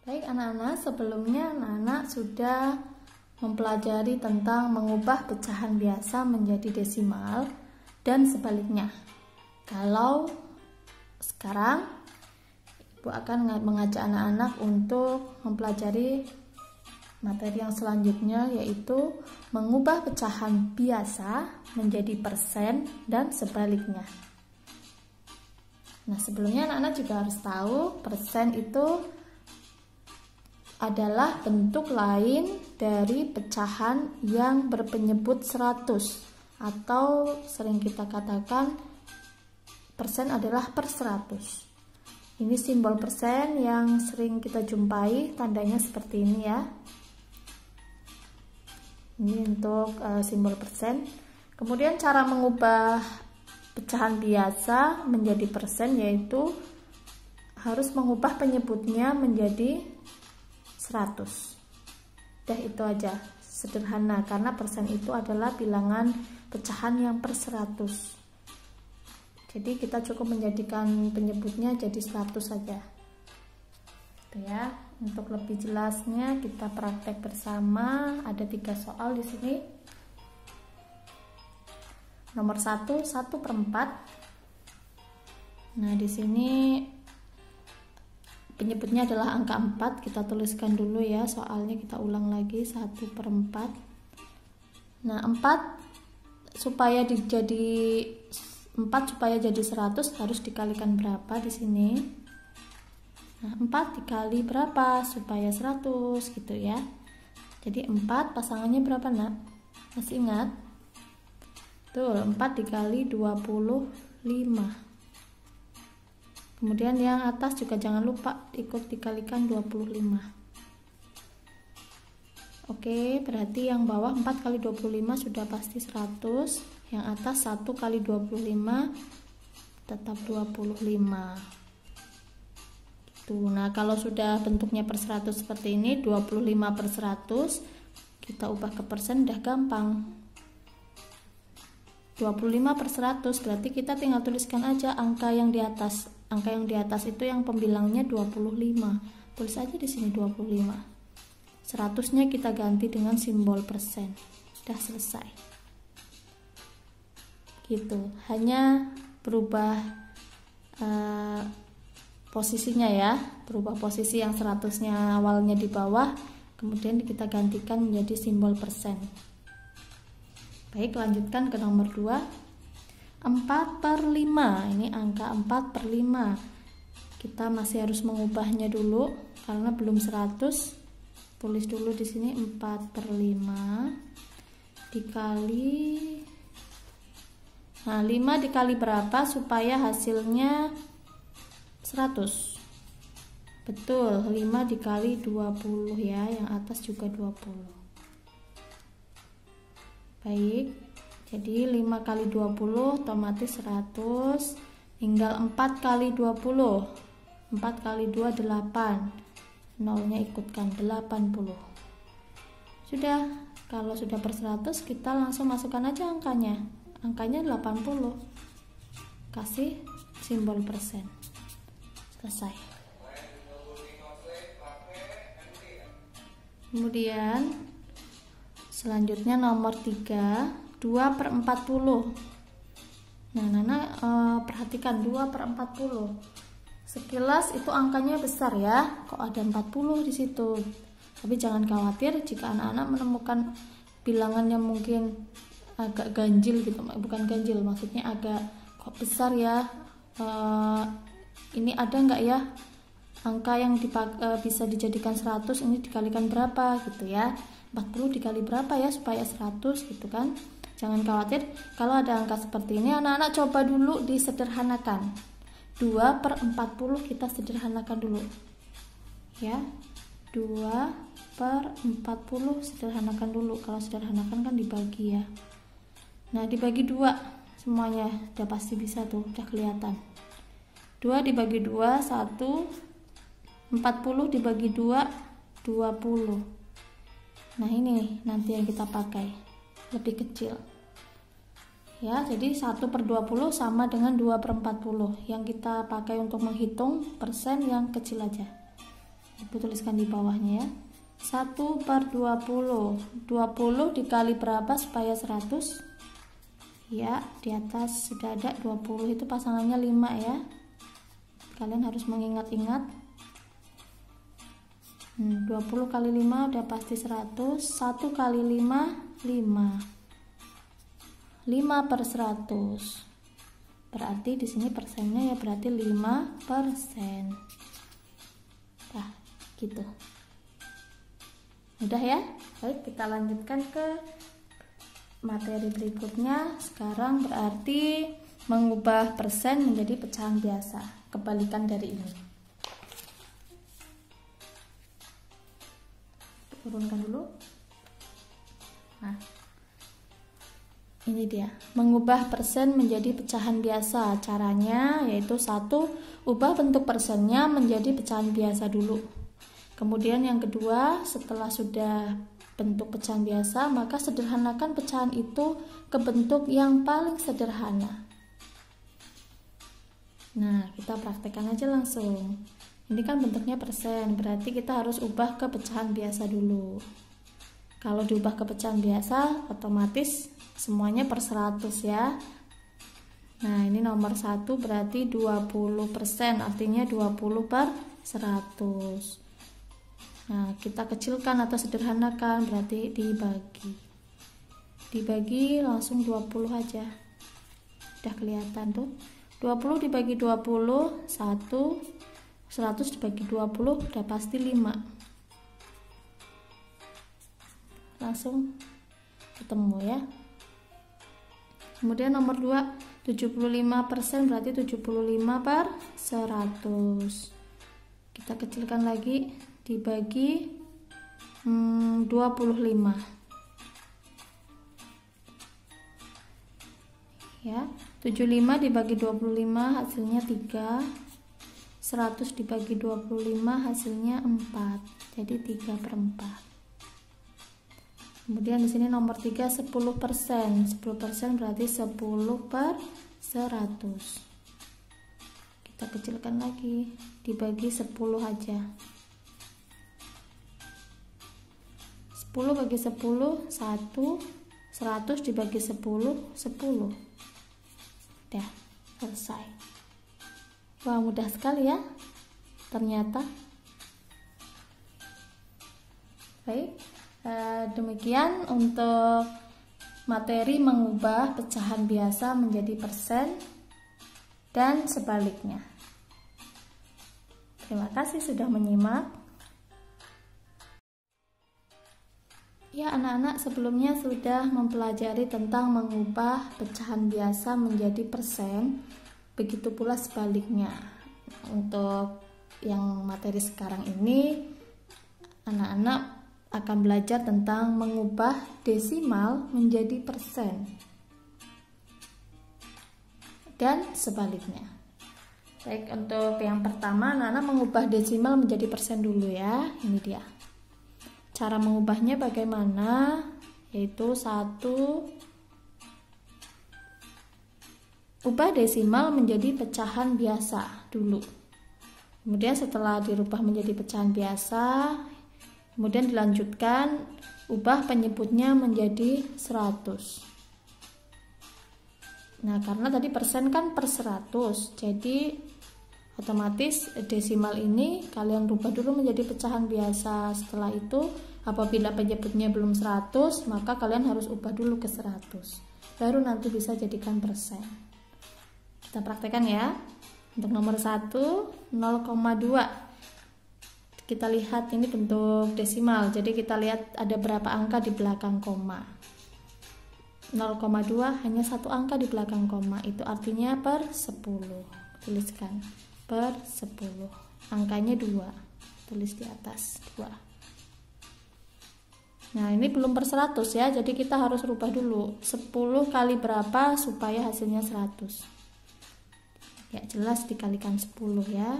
Baik anak-anak, sebelumnya anak-anak sudah mempelajari tentang mengubah pecahan biasa menjadi desimal dan sebaliknya. Kalau sekarang Ibu akan mengajak anak-anak untuk mempelajari materi yang selanjutnya, yaitu mengubah pecahan biasa menjadi persen dan sebaliknya. Nah, sebelumnya anak-anak juga harus tahu persen itu adalah bentuk lain dari pecahan yang berpenyebut 100, atau sering kita katakan persen adalah per 100. Ini simbol persen yang sering kita jumpai, tandanya seperti ini ya. Ini untuk simbol persen. Kemudian cara mengubah pecahan biasa menjadi persen yaitu harus mengubah penyebutnya menjadi 100. Dah, itu aja, sederhana, karena persen itu adalah bilangan pecahan yang per 100. Jadi kita cukup menjadikan penyebutnya jadi 100 saja. Itu ya. Untuk lebih jelasnya kita praktek bersama. Ada 3 soal di sini. Nomor 1, 1/4. Nah, di sini penyebutnya adalah angka 4. Kita tuliskan dulu ya, soalnya kita ulang lagi. 1/4. Nah, 4 supaya jadi 100 harus dikalikan berapa di sini? Nah, 4 dikali berapa supaya 100 gitu ya. Jadi 4 pasangannya berapa, Nak? Masih ingat? Tuh, 4 dikali 25. Kemudian yang atas juga jangan lupa ikut dikalikan 25. Oke, berarti yang bawah 4 kali 25 sudah pasti 100. Yang atas 1 kali 25 tetap 25. Nah, kalau sudah bentuknya per 100 seperti ini, 25/100, kita ubah ke persen udah gampang. 25/100 berarti kita tinggal tuliskan aja angka yang di atas. Angka yang di atas itu yang pembilangnya 25. Tulis aja di sini 25. 100-nya kita ganti dengan simbol persen. Udah selesai. Gitu. Hanya berubah posisinya ya, berubah posisi yang 100-nya awalnya di bawah, kemudian kita gantikan menjadi simbol persen. Baik, lanjutkan ke nomor 2. 4/5. Ini angka 4/5. Kita masih harus mengubahnya dulu karena belum 100. Tulis dulu di sini 4/5 dikali. Nah, 5 dikali berapa supaya hasilnya 100? Betul, 5 dikali 20 ya, yang atas juga 20. Baik, jadi 5 kali 20 otomatis 100, tinggal 4 kali 20. 4 kali 2 8. Nolnya ikutkan 80. Sudah, kalau sudah per 100 kita langsung masukkan aja angkanya. Angkanya 80. Kasih simbol persen. Selesai. Kemudian selanjutnya nomor 3, 2/40. Nah, Nana perhatikan 2/40. Sekilas itu angkanya besar ya, kok ada 40 di situ. Tapi jangan khawatir jika anak-anak menemukan bilangan yang mungkin agak ganjil gitu, bukan ganjil, maksudnya agak kok besar ya. Ini ada nggak ya angka yang bisa dijadikan 100, ini dikalikan berapa gitu ya. 40 dikali berapa ya supaya 100 gitu kan. Jangan khawatir, kalau ada angka seperti ini anak-anak coba dulu disederhanakan. 2/40 kita sederhanakan dulu ya. 2/40 sederhanakan dulu. Kalau sederhanakan kan dibagi ya. Nah, dibagi 2 semuanya udah pasti bisa tuh, udah kelihatan. 2 dibagi 2 1, 40 dibagi 2 20. Nah, ini nanti yang kita pakai lebih kecil ya. Jadi 1/20 sama dengan 2/40. Yang kita pakai untuk menghitung persen yang kecil aja Ibu tuliskan di bawahnya ya. 1/20. 20 dikali berapa supaya 100? Ya, di atas sudah ada 20, itu pasangannya 5 ya. Kalian harus mengingat-ingat. 20 kali 5 udah pasti 100. 1 kali 5, 5. 5/100. Berarti di sini persennya ya berarti 5%. Nah, gitu. Udah ya? Baik, kita lanjutkan ke materi berikutnya. Sekarang berarti mengubah persen menjadi pecahan biasa. Kebalikan dari ini. Turunkan dulu. Nah, ini dia, mengubah persen menjadi pecahan biasa. Caranya yaitu 1, ubah bentuk persennya menjadi pecahan biasa dulu. Kemudian yang kedua, setelah sudah bentuk pecahan biasa, maka sederhanakan pecahan itu ke bentuk yang paling sederhana. Nah, kita praktekkan aja langsung. Ini kan bentuknya persen, berarti kita harus ubah ke pecahan biasa dulu. Kalau diubah ke pecahan biasa, otomatis semuanya per 100 ya. Nah, ini nomor 1 berarti 20%, artinya 20/100. Nah, kita kecilkan atau sederhanakan, berarti dibagi. Dibagi langsung 20 aja. Udah kelihatan tuh. 20 dibagi 20, 1. 100 dibagi 20 udah pasti 5. Langsung ketemu ya. Kemudian nomor 2, 75% berarti 75/100. Kita kecilkan lagi, dibagi 25 ya. 75 dibagi 25 hasilnya 3. 100 dibagi 25 hasilnya 4. Jadi 3/4. Kemudian di sini nomor 3 10%. 10% berarti 10/100. Kita kecilkan lagi, dibagi 10 aja. 10 bagi 10 1. 100 dibagi 10 10. Udah selesai. Wah, mudah sekali ya ternyata. Baik, demikian untuk materi mengubah pecahan biasa menjadi persen dan sebaliknya. Terima kasih sudah menyimak. Ya, anak-anak sebelumnya sudah mempelajari tentang mengubah pecahan biasa menjadi persen. Begitu pula sebaliknya. Untuk yang materi sekarang ini, anak-anak akan belajar tentang mengubah desimal menjadi persen dan sebaliknya. Baik, untuk yang pertama, anak-anak mengubah desimal menjadi persen dulu ya. Ini dia. Cara mengubahnya bagaimana? Yaitu 1, ubah desimal menjadi pecahan biasa dulu. Kemudian setelah dirubah menjadi pecahan biasa, kemudian dilanjutkan ubah penyebutnya menjadi 100. Nah, karena tadi persen kan per 100, jadi otomatis desimal ini kalian rubah dulu menjadi pecahan biasa. Setelah itu apabila penyebutnya belum 100, maka kalian harus ubah dulu ke 100. Baru nanti bisa jadikan persen. Kita praktekkan ya. Untuk nomor 1, 0,2. Kita lihat ini bentuk desimal. Jadi kita lihat ada berapa angka di belakang koma. 0,2 hanya satu angka di belakang koma. Itu artinya per 10. Tuliskan per 10. Angkanya 2. Tulis di atas 2. Nah, ini belum per 100 ya. Jadi kita harus rubah dulu. 10 kali berapa supaya hasilnya 100. Ya, jelas dikalikan 10 ya.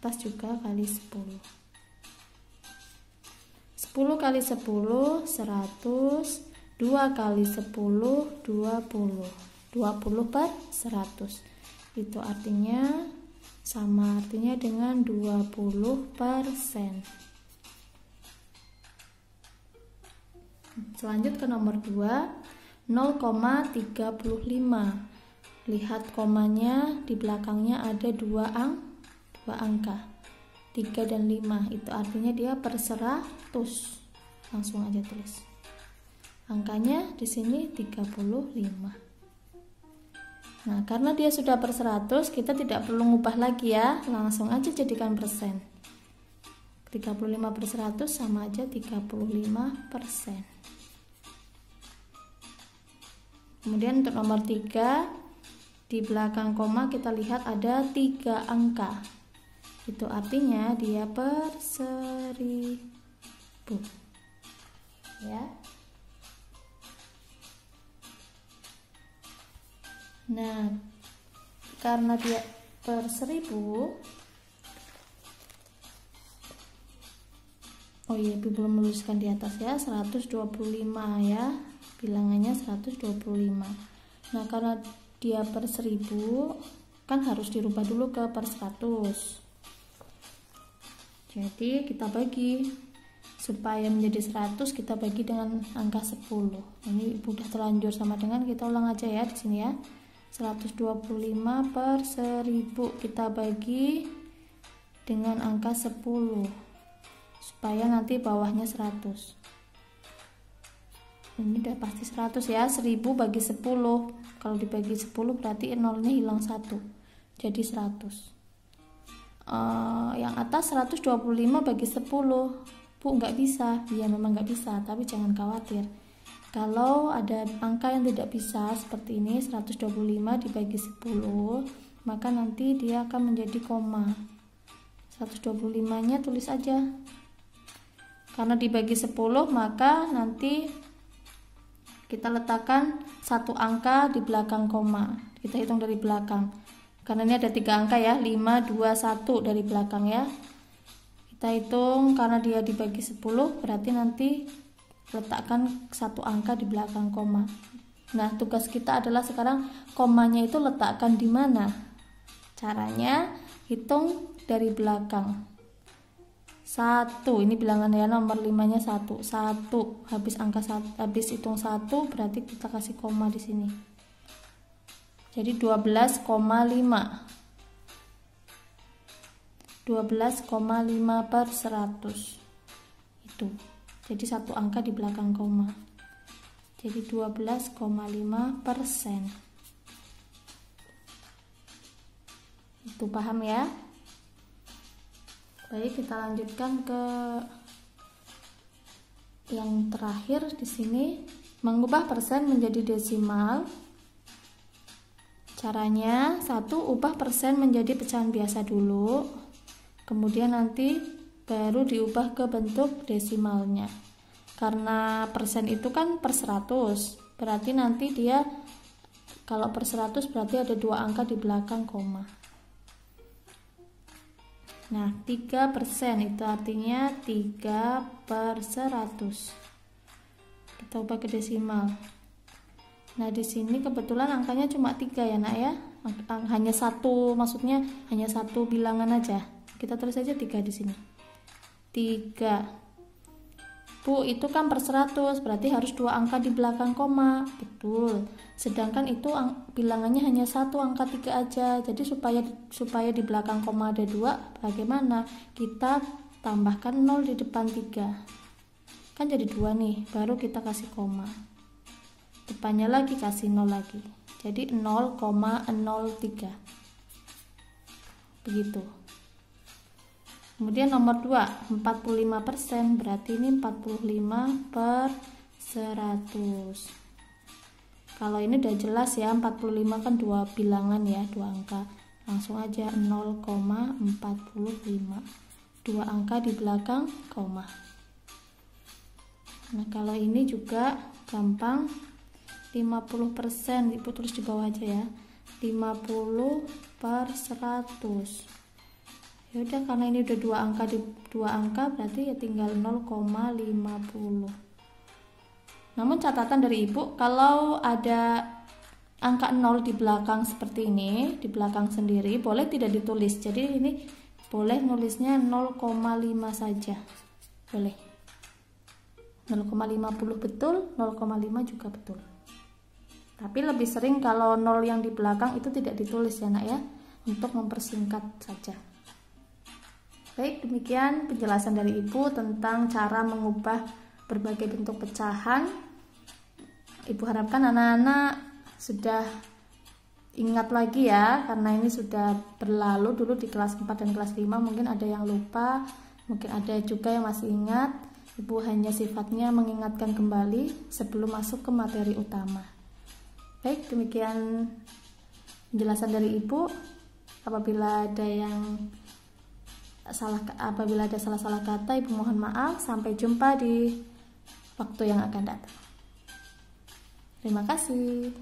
Atas juga kali 10. 10 kali 10 100. 2 kali 10 20. 20 per 100. Itu artinya sama artinya dengan 20%. Selanjut ke nomor 2, 0,35. Lihat komanya, di belakangnya ada dua angka 3 dan 5, itu artinya dia per 100. Langsung aja tulis angkanya di sini 35. Nah, karena dia sudah per 100, kita tidak perlu ngubah lagi ya, langsung aja jadikan persen. 35 per 100 sama aja 35%. Kemudian untuk nomor 3, di belakang koma kita lihat ada 3 angka. Itu artinya dia per 1000. Ya. Nah, karena dia per 1000, oh iya, Ibu belum menuliskan di atas ya, 125 ya, bilangannya 125. Nah, karena dia per 1000, kan harus dirubah dulu ke per 100. Jadi kita bagi, supaya menjadi 100 kita bagi dengan angka 10. Ini udah terlanjur sama dengan, kita ulang aja ya di sini ya. 125 per 1000 kita bagi dengan angka 10 supaya nanti bawahnya 100. Ini udah pasti 100 ya. 1000 bagi 10, kalau dibagi 10 berarti nolnya hilang 1, jadi 100. Yang atas 125 bagi 10, Bu, nggak bisa. Ya memang nggak bisa, tapi jangan khawatir. Kalau ada angka yang tidak bisa seperti ini, 125 dibagi 10, maka nanti dia akan menjadi koma. 125 nya tulis aja, karena dibagi 10 maka nanti kita letakkan satu angka di belakang koma. Kita hitung dari belakang, karena ini ada 3 angka ya, 5, 2, 1 dari belakang ya. Kita hitung, karena dia dibagi 10 berarti nanti letakkan satu angka di belakang koma. Nah, tugas kita adalah sekarang komanya itu letakkan di mana. Caranya hitung dari belakang. 1, ini bilangan ya, nomor 5 nya 1. 1 habis angka 1, habis hitung 1 berarti kita kasih koma di sini. Jadi 12,5. 12,5 per 100. Itu. Jadi satu angka di belakang koma. Jadi 12,5%. Itu paham ya? Baik, kita lanjutkan ke yang terakhir di sini, mengubah persen menjadi desimal. Caranya, 1, ubah persen menjadi pecahan biasa dulu. Kemudian nanti baru diubah ke bentuk desimalnya. Karena persen itu kan per 100, berarti nanti dia kalau per 100 berarti ada 2 angka di belakang koma. Nah, 3% itu artinya 3 per 100. Kita ubah ke desimal. Nah, di sini kebetulan angkanya cuma 3 ya nak ya, hanya satu, maksudnya hanya satu bilangan aja. Kita tulis aja 3 di sini. 3. Bu, itu kan per 100, berarti harus 2 angka di belakang koma. Betul. Sedangkan itu bilangannya hanya satu, angka 3 aja. Jadi supaya di belakang koma ada 2, bagaimana? Kita tambahkan 0 di depan 3. Kan jadi 2 nih, baru kita kasih koma. Depannya lagi kasih 0 lagi. Jadi 0,03. Begitu. Kemudian nomor 2, 45%, berarti ini 45 per 100. Kalau ini udah jelas ya, 45 kan 2 bilangan ya, 2 angka. Langsung aja 0,45. 2 angka di belakang koma. Nah, kalau ini juga gampang, 50%, Ibu tulis di bawah aja ya. 50 per 100. Ya udah, karena ini udah 2 angka di 2 angka berarti ya tinggal 0,50. Namun catatan dari Ibu, kalau ada angka 0 di belakang seperti ini, di belakang sendiri, boleh tidak ditulis. Jadi ini boleh nulisnya 0,5 saja. Boleh. 0,50 betul, 0,5 juga betul. Tapi lebih sering kalau 0 yang di belakang itu tidak ditulis ya nak ya, untuk mempersingkat saja. Baik, demikian penjelasan dari Ibu tentang cara mengubah berbagai bentuk pecahan. Ibu harapkan anak-anak sudah ingat lagi ya, karena ini sudah berlalu dulu di kelas 4 dan kelas 5, mungkin ada yang lupa, mungkin ada juga yang masih ingat. Ibu hanya sifatnya mengingatkan kembali sebelum masuk ke materi utama. Baik, demikian penjelasan dari Ibu. Apabila ada salah-salah kata, Ibu mohon maaf. Sampai jumpa di waktu yang akan datang. Terima kasih.